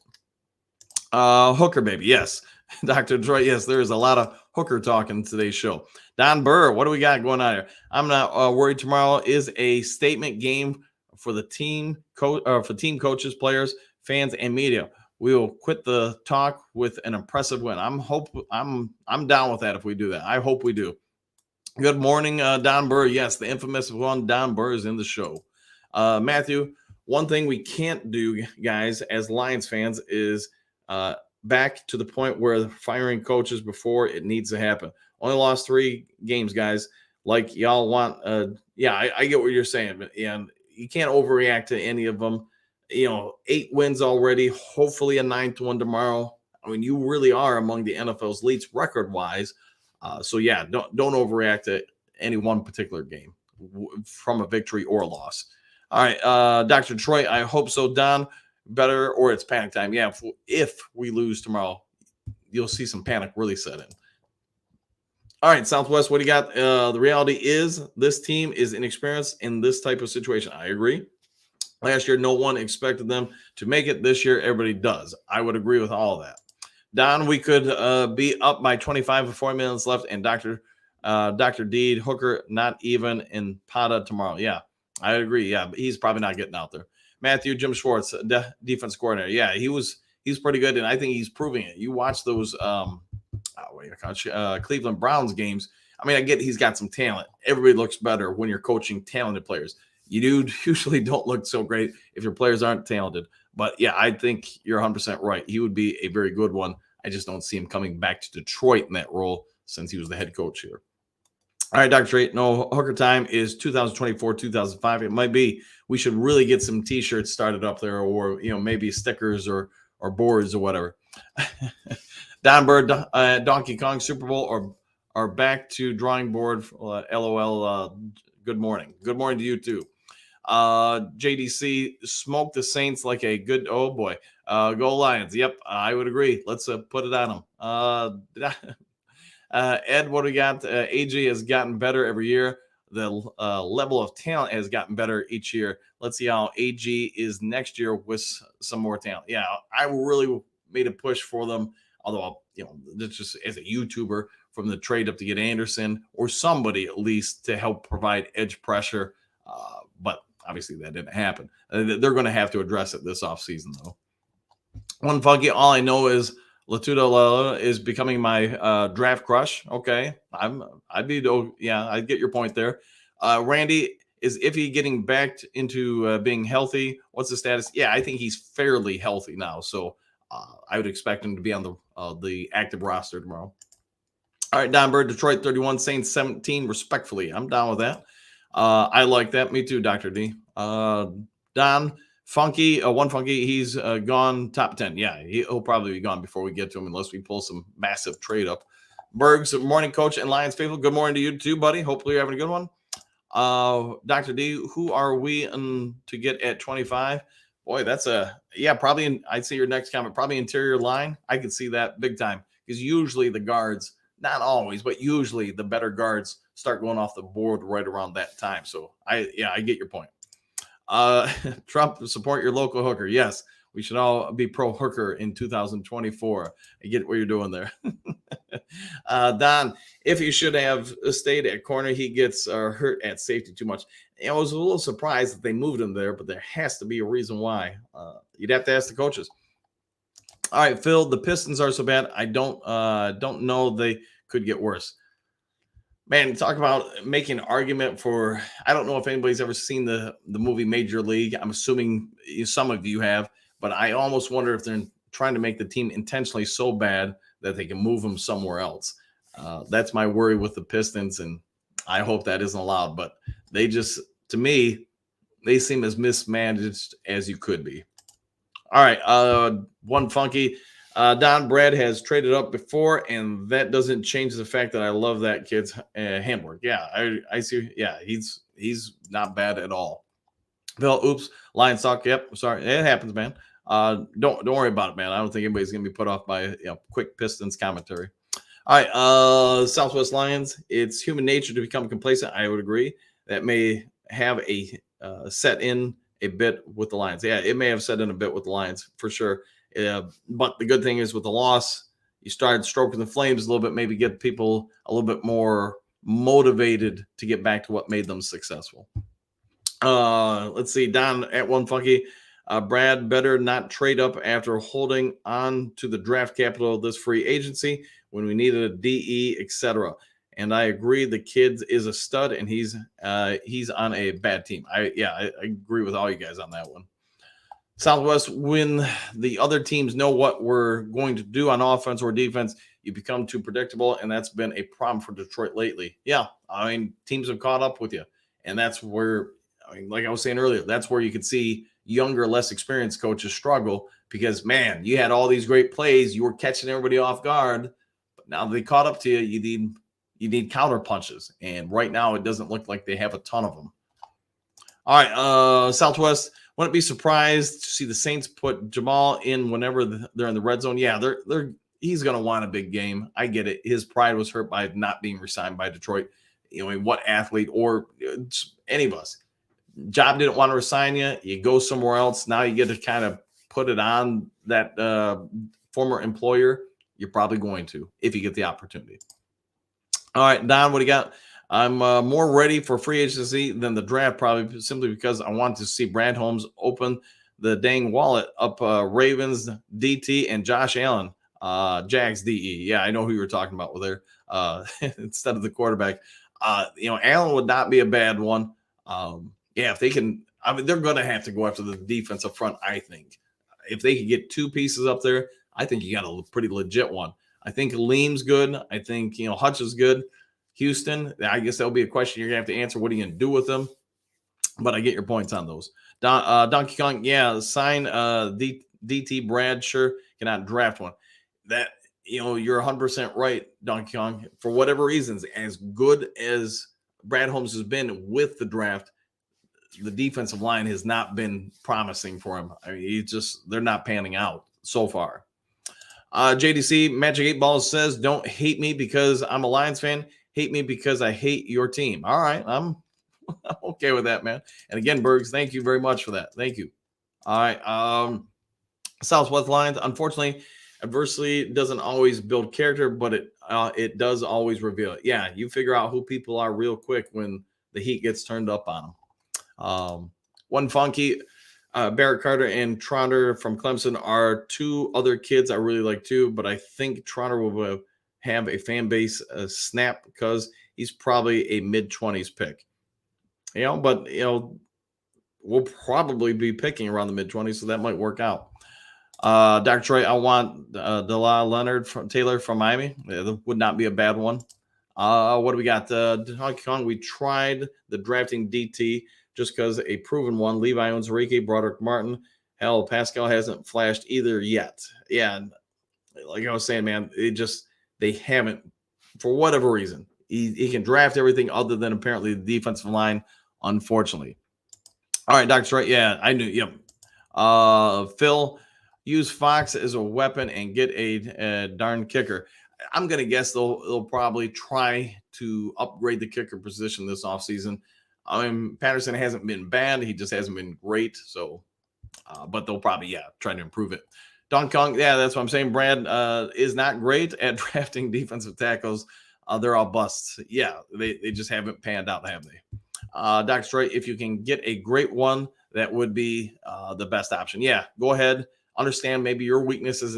Speaker 1: Hooker, baby. Yes. Dr. Detroit. Yes, there is a lot of hooker talk in today's show. Don Burr, what do we got going on here? I'm not worried. Tomorrow is a statement game for the team, for team coaches, players, fans, and media. We will quit the talk with an impressive win. I'm down with that if we do that. I hope we do. Good morning, Don Burr. Yes, the infamous one, Don Burr, is in the show. Matthew, one thing we can't do, guys, as Lions fans is back to the point where firing coaches before it needs to happen. Only lost 3 games, guys. Like y'all want, I get what you're saying, and you can't overreact to any of them. 8 wins already, hopefully a 9th one tomorrow. I mean, you really are among the NFL's leads record-wise. So yeah, don't overreact to any one particular game from a victory or a loss. All right, Dr. Detroit, I hope so, Don. Better or it's panic time. Yeah, if we lose tomorrow, you'll see some panic really set in. All right, Southwest, what do you got? The reality is this team is inexperienced in this type of situation. I agree. Last year, no one expected them to make it. This year, everybody does. I would agree with all of that. Don, we could be up by 25 with 4 minutes left, and Dr. Deed, Hooker, not even in Pada tomorrow. Yeah, I agree. Yeah, but he's probably not getting out there. Matthew, Jim Schwartz, defense coordinator. Yeah, he's pretty good, and I think he's proving it. You watch those Cleveland Browns games. I mean, I get he's got some talent. Everybody looks better when you're coaching talented players. You usually don't look so great if your players aren't talented. But, yeah, I think you're 100% right. He would be a very good one. I just don't see him coming back to Detroit in that role since he was the head coach here. All right, Dr. Trey, no, Hooker time is 2024, 2005. It might be we should really get some T-shirts started up there, or maybe stickers or boards or whatever. Don Bird, Donkey Kong Super Bowl or back to drawing board. LOL. Good morning. Good morning to you too. JDC, smoke the Saints like a good. Oh boy, go Lions. Yep, I would agree. Let's put it on them. Ed, what do we got? AJ has gotten better every year. The level of talent has gotten better each year. Let's see how AG is next year with some more talent. Yeah, I really made a push for them. Although, that's just as a YouTuber from the trade up to get Anderson or somebody at least to help provide edge pressure. But obviously that didn't happen. They're going to have to address it this offseason, though. One funky, all I know is Latuda is becoming my draft crush. Okay, I'd get your point there. Randy, is Iffy getting back into being healthy? What's the status? Yeah, I think he's fairly healthy now, so I would expect him to be on the active roster tomorrow. All right, Don Bird, Detroit 31, Saints 17. Respectfully, I'm down with that. I like that. Me too, Dr. D. Don, Funky, one Funky, he's gone top 10. Yeah, he'll probably be gone before we get to him unless we pull some massive trade up. Bergs, morning, coach, and Lions faithful. Good morning to you too, buddy. Hopefully you're having a good one. Dr. D, who are we to get at 25? Boy, that's probably, I'd say your next comment, probably interior line. I could see that big time because usually the guards, not always, but usually the better guards start going off the board right around that time. So I get your point. Trump, support your local hooker. Yes, we should all be pro hooker in 2024. I get what you're doing there. Don, if he should have stayed at corner, he gets hurt at safety too much. I was a little surprised that they moved him there, but there has to be a reason why. You'd have to ask the coaches. All right, Phil, the Pistons are so bad. I don't know they could get worse. Man, talk about making an argument for, I don't know if anybody's ever seen the movie Major League. I'm assuming some of you have, but I almost wonder if they're trying to make the team intentionally so bad that they can move them somewhere else. That's my worry with the Pistons, and I hope that isn't allowed. But they just, to me, they seem as mismanaged as you could be. All right, one funky. Don, Brad has traded up before, and that doesn't change the fact that I love that kid's handwork. Yeah, I see. Yeah, he's not bad at all. Phil, oops, Lions talk. Yep, sorry, it happens, man. Don't worry about it, man. I don't think anybody's gonna be put off by quick Pistons commentary. All right, Southwest Lions. It's human nature to become complacent. I would agree. That may have a set in a bit with the Lions. Yeah, it may have set in a bit with the Lions for sure. But the good thing is with the loss, you started stroking the flames a little bit, maybe get people a little bit more motivated to get back to what made them successful. Let's see, Don at one funky. Brad, better not trade up after holding on to the draft capital of this free agency when we needed a DE, etc. And I agree, the kid is a stud, and he's on a bad team. I agree with all you guys on that one. Southwest, when the other teams know what we're going to do on offense or defense, you become too predictable, and that's been a problem for Detroit lately. Yeah, I mean, teams have caught up with you, and that's where, like I was saying earlier, that's where you could see younger, less experienced coaches struggle because, man, you had all these great plays, you were catching everybody off guard, but now they caught up to you. You need counter punches, and right now it doesn't look like they have a ton of them. All right, Southwest. Wouldn't be surprised to see the Saints put Jamal in whenever they're in the red zone. Yeah, he's going to want a big game. I get it. His pride was hurt by not being re-signed by Detroit. What athlete or any of us, job didn't want to resign you. You go somewhere else. Now you get to kind of put it on that former employer. You're probably going to if you get the opportunity. All right, Don, what do you got? I'm more ready for free agency than the draft, probably simply because I want to see Brad Holmes open the dang wallet up Ravens, DT, and Josh Allen, Jags, DE. Yeah, I know who you were talking about with there instead of the quarterback. Allen would not be a bad one. If they can, they're going to have to go after the defensive front, I think. If they could get two pieces up there, I think you got a pretty legit one. I think Leem's good. I think, Hutch is good. Houston, I guess that'll be a question you're going to have to answer. What are you going to do with them? But I get your points on those. Donkey Kong, sign DT Brad, sure. Cannot draft one. That, you're 100% right, Donkey Kong. For whatever reasons, as good as Brad Holmes has been with the draft, the defensive line has not been promising for him. I mean, they're not panning out so far. JDC Magic 8 Balls says, don't hate me because I'm a Lions fan. Hate me because I hate your team. All right. I'm okay with that, man. And again, Bergs, thank you very much for that. Thank you. All right. Southwest Lions, unfortunately, adversity doesn't always build character, but it does always reveal it. Yeah, you figure out who people are real quick when the heat gets turned up on them. One funky, Barrett Carter and Trotter from Clemson are two other kids I really like too, but I think Trotter will have a fan base snap because he's probably a mid-20s pick. But we'll probably be picking around the mid-20s, so that might work out. Dr. Troy, I want Dela Leonard from Taylor from Miami. Yeah, that would not be a bad one. What do we got? Donkey Kong, we tried the drafting DT just because a proven one. Levi Onwuzurike, Broderick Martin. Hell, Pascal hasn't flashed either yet. Yeah, like I was saying, man, they haven't, for whatever reason. He can draft everything other than apparently the defensive line, unfortunately. All right, Dr. Troy, yeah, I knew. Yep. Phil, use Fox as a weapon and get a darn kicker. I'm going to guess they'll probably try to upgrade the kicker position this offseason. I mean, Patterson hasn't been bad. He just hasn't been great. So, but they'll probably, try to improve it. Don Kong, that's what I'm saying. Brad is not great at drafting defensive tackles. They're all busts. Yeah, they just haven't panned out, have they? Dr. Troy, if you can get a great one, that would be the best option. Yeah, go ahead. Understand maybe your weakness is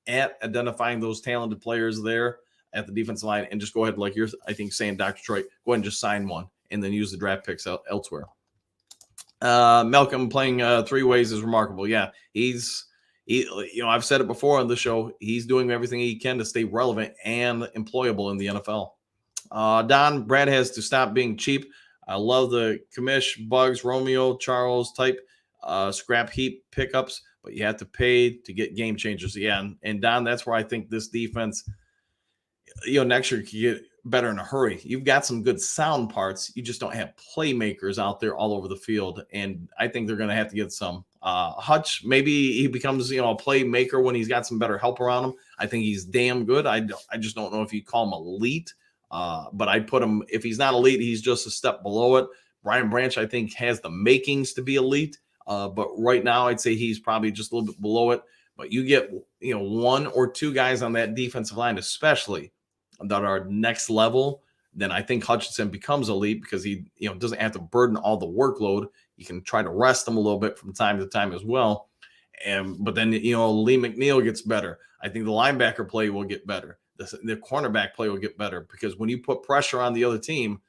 Speaker 1: at identifying those talented players there at the defensive line, and just go ahead, like you're, I think, saying, Dr. Troy, go ahead and just sign one and then use the draft picks elsewhere. Malcolm playing 3 ways is remarkable. Yeah, I've said it before on the show. He's doing everything he can to stay relevant and employable in the NFL. Don, Brad has to stop being cheap. I love the Commish, Bugs, Romeo, Charles type scrap heap pickups, but you have to pay to get game changers. Yeah, and Don, that's where I think this defense, next year can get better in a hurry. You've got some good sound parts. You just don't have playmakers out there all over the field, and I think they're going to have to get some. Hutch, maybe he becomes a playmaker when he's got some better help around him. I think he's damn good. I just don't know if you call him elite. But I'd put him, if he's not elite, he's just a step below it. Brian Branch, I think, has the makings to be elite. But right now, I'd say he's probably just a little bit below it. But you get, 1 or 2 guys on that defensive line, especially that are next level, then I think Hutchinson becomes elite because he, doesn't have to burden all the workload. You can try to rest him a little bit from time to time as well. But then, Lee McNeil gets better. I think the linebacker play will get better. The cornerback play will get better because when you put pressure on the other team,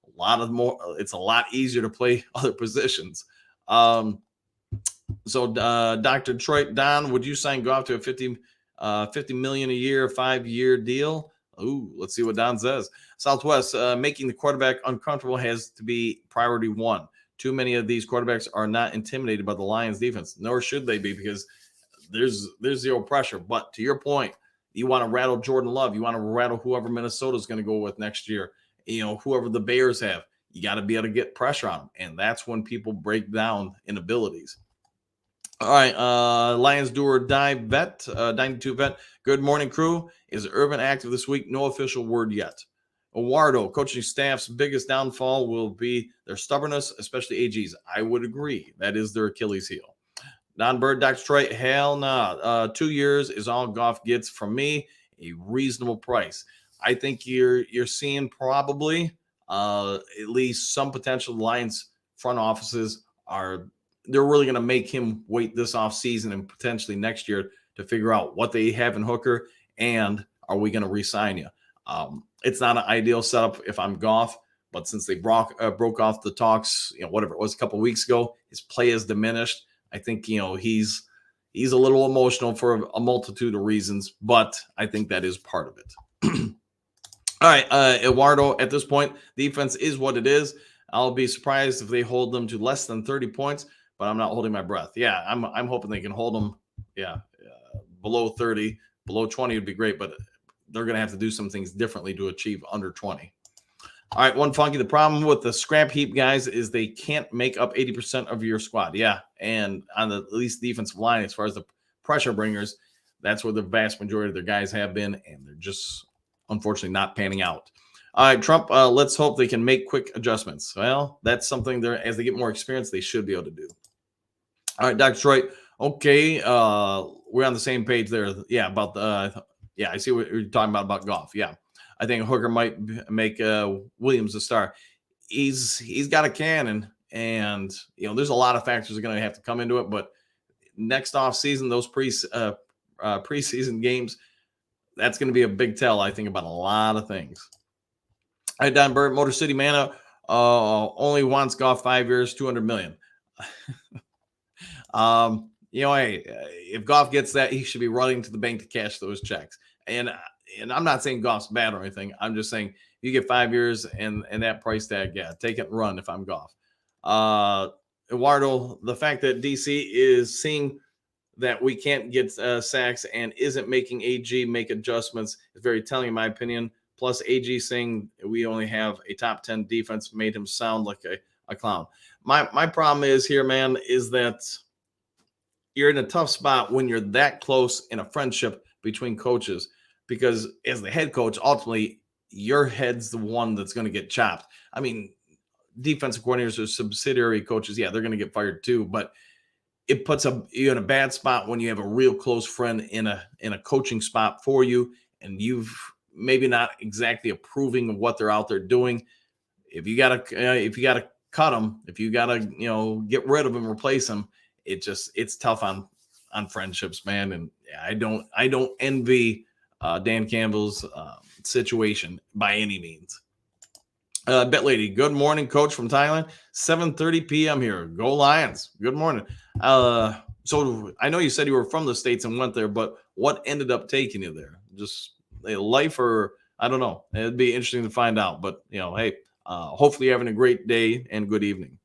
Speaker 1: it's a lot easier to play other positions. So Dr. Detroit, Don, would you sign Goff to a $50 million a year, 5-year deal? Ooh, let's see what Don says. Southwest, making the quarterback uncomfortable has to be priority 1. Too many of these quarterbacks are not intimidated by the Lions defense, nor should they be, because there's zero pressure. But to your point, you want to rattle Jordan Love. You want to rattle whoever Minnesota's going to go with next year. Whoever the Bears have. You got to be able to get pressure on them. And that's when people break down in abilities. All right. Lions do or die vet, 92 vet. Good morning, crew. Is Urban active this week? No official word yet. Eduardo, coaching staff's biggest downfall will be their stubbornness, especially AG's. I would agree. That is their Achilles heel. Don Bird, Dr. Troy, hell nah. 2 years is all Goff gets from me. A reasonable price. I think you're seeing probably at least some potential Lions front offices they're really going to make him wait this offseason and potentially next year to figure out what they have in Hooker and are we going to re-sign you. It's not an ideal setup if I'm Goff, but since they broke off the talks, whatever it was a couple of weeks ago, his play has diminished. I think, he's a little emotional for a multitude of reasons, but I think that is part of it. All right, Eduardo, at this point, defense is what it is. I'll be surprised if they hold them to less than 30 points, but I'm not holding my breath. Yeah, I'm hoping they can hold them, below 30. Below 20 would be great, but they're going to have to do some things differently to achieve under 20. All right, one funky. The problem with the scrap heap guys is they can't make up 80% of your squad. Yeah, and on the at least defensive line, as far as the pressure bringers, That's where the vast majority of their guys have been, and they're just unfortunately not panning out. All right, Trump, let's hope they can make quick adjustments. Well, that's something they're, as they get more experience, they should be able to do. All right, Dr. Detroit. Okay, we're on the same page there. Yeah, about the yeah, I see what you're talking about Goff. Yeah, I think Hooker might make Williams a star. He's got a cannon, and there's a lot of factors that are going to have to come into it. But next off season, those preseason games, that's going to be a big tell, I think, about a lot of things. All right, Don Burt, Motor City Mana only wants Goff 5 years, $200 million. Hey, if Goff gets that, he should be running to the bank to cash those checks. And I'm not saying Goff's bad or anything. I'm just saying you get 5 years and that price tag, yeah, take it and run if I'm Goff. Eduardo, the fact that DC is seeing that we can't get sacks and isn't making AG make adjustments is very telling, in my opinion. Plus, AG saying we only have a top 10 defense made him sound like a clown. My problem is here, man, is that you're in a tough spot when you're that close in a friendship between coaches, because as the head coach, ultimately, your head's the one that's going to get chopped. I mean, defensive coordinators or subsidiary coaches, yeah, they're going to get fired too, but it puts you in a bad spot when you have a real close friend in a coaching spot for you, and you've maybe not exactly approving of what they're out there doing. If you gotta cut them, if you gotta get rid of them, replace them, it's tough on friendships, man. And I don't envy Dan Campbell's situation by any means. Bet Lady, good morning, coach from Thailand. 7:30 p.m. here. Go Lions. Good morning. So I know you said you were from the States and went there, but what ended up taking you there? Just life, or I don't know. It'd be interesting to find out. But hey, hopefully you're having a great day and good evening.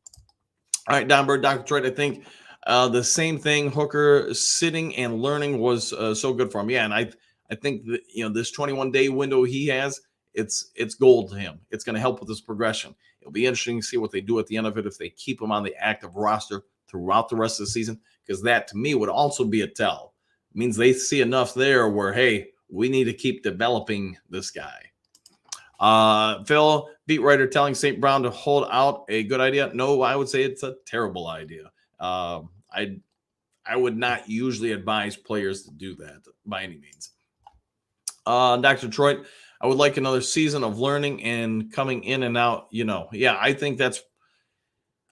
Speaker 1: All right, Don Bird, Dr. Detroit, I think the same thing. Hooker sitting and learning was so good for him. Yeah, and I think that this 21-day window he has, it's gold to him. It's going to help with his progression. It'll be interesting to see what they do at the end of it if they keep him on the active roster throughout the rest of the season, because that to me would also be a tell. It means they see enough there where, hey, we need to keep developing this guy. Phil, beat writer, telling St. Brown to hold out, a good idea? No, I would say it's a terrible idea. I would not usually advise players to do that by any means. Dr. Detroit, I would like another season of learning and coming in and out. Yeah, I think that's.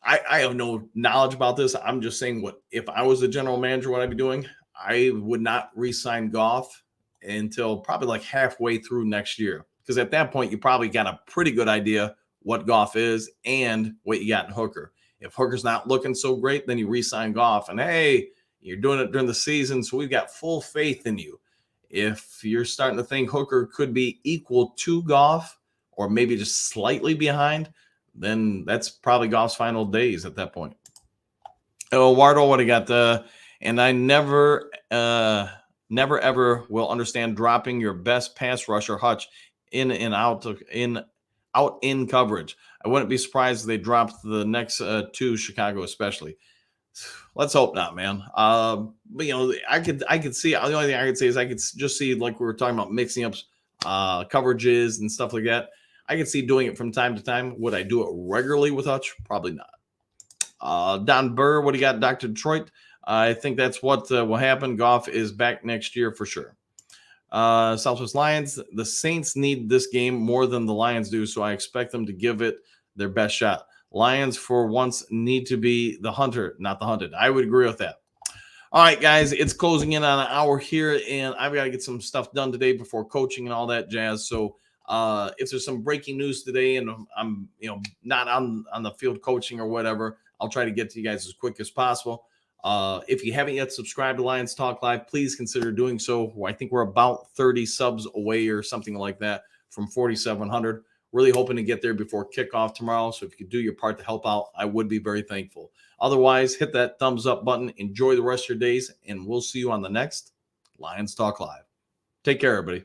Speaker 1: I have no knowledge about this. I'm just saying, what if I was the general manager, what I'd be doing? I would not re-sign Goff until probably like halfway through next year, because at that point you probably got a pretty good idea what Goff is and what you got in Hooker. If Hooker's not looking so great, then you re-sign Goff, and hey, you're doing it during the season, so we've got full faith in you. If you're starting to think Hooker could be equal to Goff or maybe just slightly behind, then that's probably Goff's final days at that point. Oh, Wardo, what do you got? And I never ever will understand dropping your best pass rusher Hutch in and out in coverage. I wouldn't be surprised if they dropped the next two, Chicago especially. Let's hope not, man. But I could see. The only thing I could say is I could just see, like we were talking about, mixing up coverages and stuff like that. I could see doing it from time to time. Would I do it regularly with Hutch? Probably not. Don Burr, what do you got, Dr. Detroit? I think that's what will happen. Goff is back next year for sure. Southwest Lions, the Saints need this game more than the Lions do, so I expect them to give it their best shot. Lions, for once, need to be the hunter, not the hunted. I would agree with that. All right, guys, it's closing in on an hour here, and I've got to get some stuff done today before coaching and all that jazz. So if there's some breaking news today and I'm not on the field coaching or whatever, I'll try to get to you guys as quick as possible. If you haven't yet subscribed to Lions Talk Live, please consider doing so. I think we're about 30 subs away or something like that from 4,700. Really hoping to get there before kickoff tomorrow. So if you could do your part to help out, I would be very thankful. Otherwise, hit that thumbs up button. Enjoy the rest of your days, and we'll see you on the next Lions Talk Live. Take care, everybody.